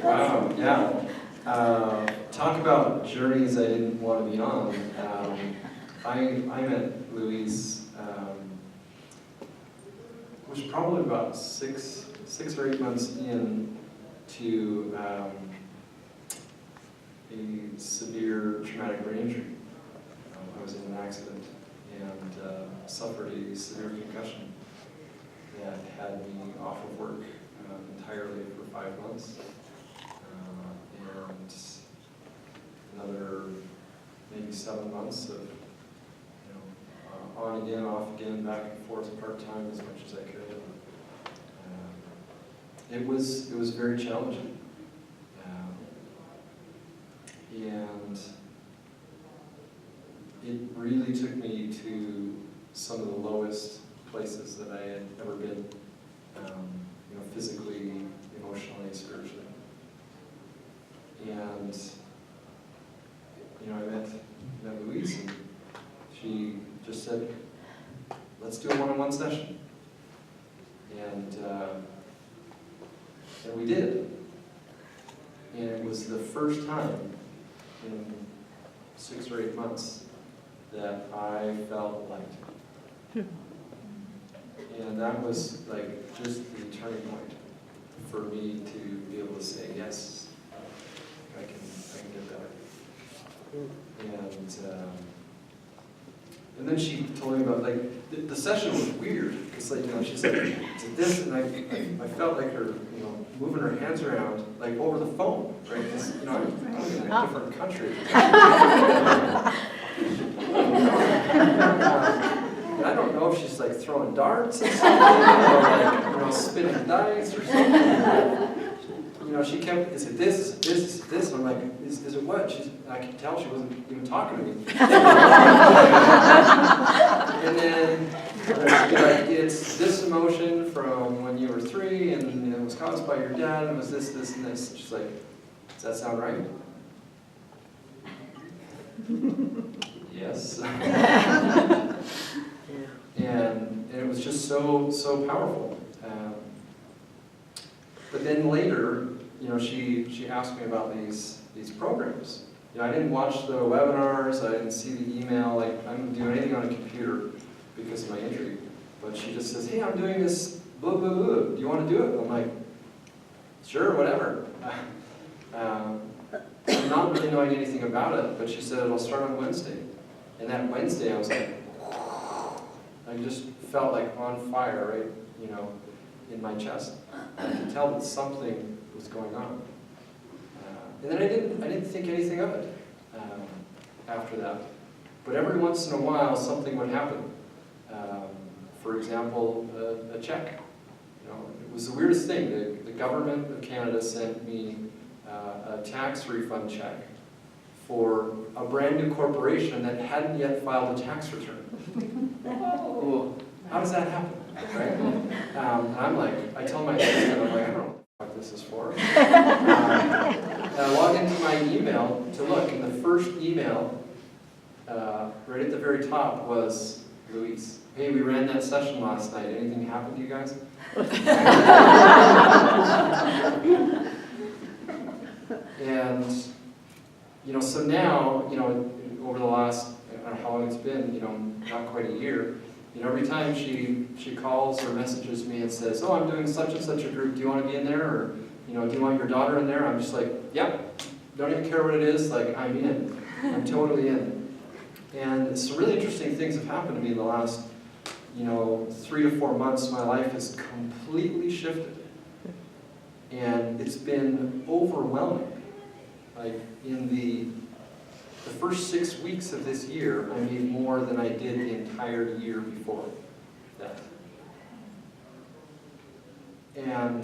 Wow, yeah. Talk about journeys I didn't want to be on. I met Louise, was probably about six or 8 months in to a severe traumatic brain injury. I was in an accident and suffered a severe concussion that had me off of work entirely for 5 months. And another maybe 7 months of on again, off again, back and forth, part-time as much as I could. It was very challenging. And it really took me to some of the lowest places that I had ever been, physically, emotionally, spiritually. And I met Louise, and she just said, "Let's do a one-on-one session," and we did. And it was the first time in 6 or 8 months that I felt light. And that was like just the turning point for me to be able to say, yes, I can get better. And then she told me about, like, the session was weird. It's like, she said, did this, and I felt like her, moving her hands around, like, over the phone, right? Because, I'm in a different country. And I don't know if she's, like, throwing darts or something, or, like, spinning dice or something. She kept, is it this, is it this, is it this? And I'm like, is it what? I could tell she wasn't even talking to me. And then she'd be like, it's this emotion from when you were 3, and it was caused by your dad, and it was this, this, and this. And she's like, does that sound right? Yes. And it was just so powerful. But then later, she asked me about these programs. I didn't watch the webinars, I didn't see the email, like, I didn't do anything on a computer because of my injury. But she just says, hey, I'm doing this, blah, blah, blah, do you want to do it? And I'm like, sure, whatever. I'm not really knowing anything about it, but she said, it'll start on Wednesday. And that Wednesday, I was like, I just felt like on fire, right, in my chest. I could tell that something was going on. And then I didn't think anything of it after that. But every once in a while, something would happen. For example, a check. It was the weirdest thing. The government of Canada sent me a tax refund check for a brand new corporation that hadn't yet filed a tax return. Oh, how does that happen? Right? And I'm like, I tell my assistant, I'm like, I don't know what this is for. And I log into my email to look, and the first email, right at the very top, was Louise. Hey, we ran that session last night. Anything happen to you guys? And, so now, over the last, I don't know how long it's been, not quite a year, every time she calls or messages me and says, oh, I'm doing such and such a group, do you want to be in there? Or, do you want your daughter in there? I'm just like, yep, don't even care what it is, like, I'm in. I'm totally in. And some really interesting things have happened to me in the last, 3 to 4 months. My life has completely shifted. And it's been overwhelming. Like, in the first 6 weeks of this year, I made more than I did the entire year before that. And,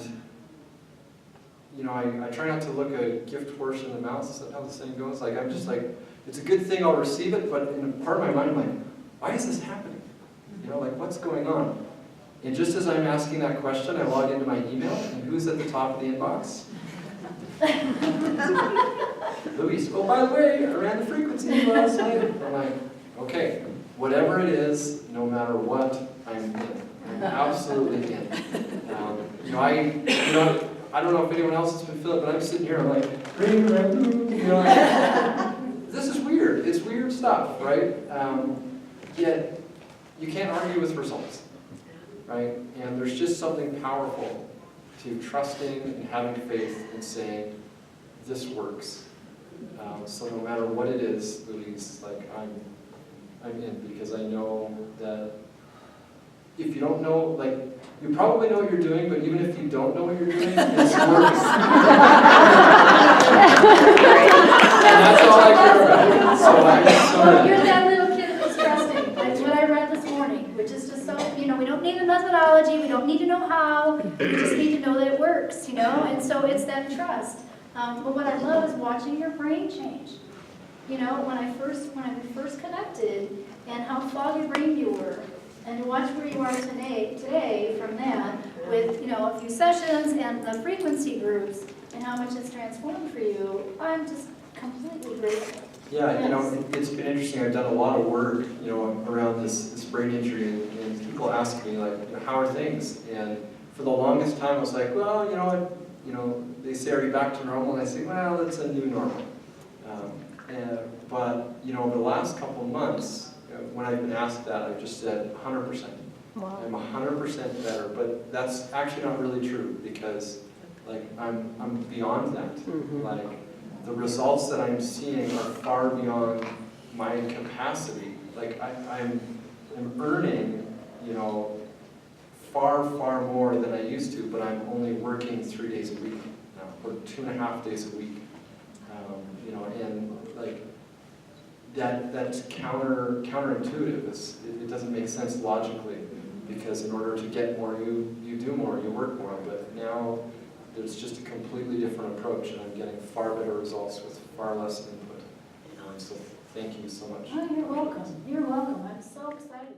I try not to look a gift horse in the mouth, is that how the saying goes? Like, I'm just like, it's a good thing I'll receive it, but in a part of my mind, I'm like, why is this happening? Like, what's going on? And just as I'm asking that question, I log into my email, and who's at the top of the inbox? Louise. Oh, by the way, I ran the frequency last night. I'm like, okay, whatever it is, no matter what, I'm in. I'm absolutely in. I don't know if anyone else has been feeling it, but I'm sitting here, I'm like, you know, like, this is weird. It's weird stuff, right? Yet, you can't argue with results, right? And there's just something powerful to trusting and having faith and saying, this works. So no matter what it is, Louise, like I'm in, because I know that if you don't know, like, you probably know what you're doing, but even if you don't know what you're doing, it's working. And that's all I care about. So Well, you're that little kid that's trusting. That's what I read this morning, which is just so, we don't need a methodology, we don't need to know how, we just need to know that it works, and so it's that trust. But what I love is watching your brain change. When we first connected, and how foggy-brained you were, and to watch where you are today from that, with a few sessions and the frequency groups, and how much it's transformed for you, I'm just completely grateful. Yeah, it's been interesting. I've done a lot of work, around this brain injury, and people ask me, like, how are things? And for the longest time, I was like, well, they say, are you back to normal? And I say, well, it's a new normal. But over the last couple of months, when I've been asked that, I've just said 100%. Wow. I'm 100% better, but that's actually not really true, because I'm beyond that. Mm-hmm. Like, the results that I'm seeing are far beyond my capacity. Like, I'm earning, far, far more than I used to, but I'm only working 3 days a week now, or 2.5 days a week. And like, that's counterintuitive. It doesn't make sense logically, because in order to get more, you do more, you work more. But now there's just a completely different approach, and I'm getting far better results with far less input. So thank you so much. Oh, you're welcome. You're welcome. I'm so excited.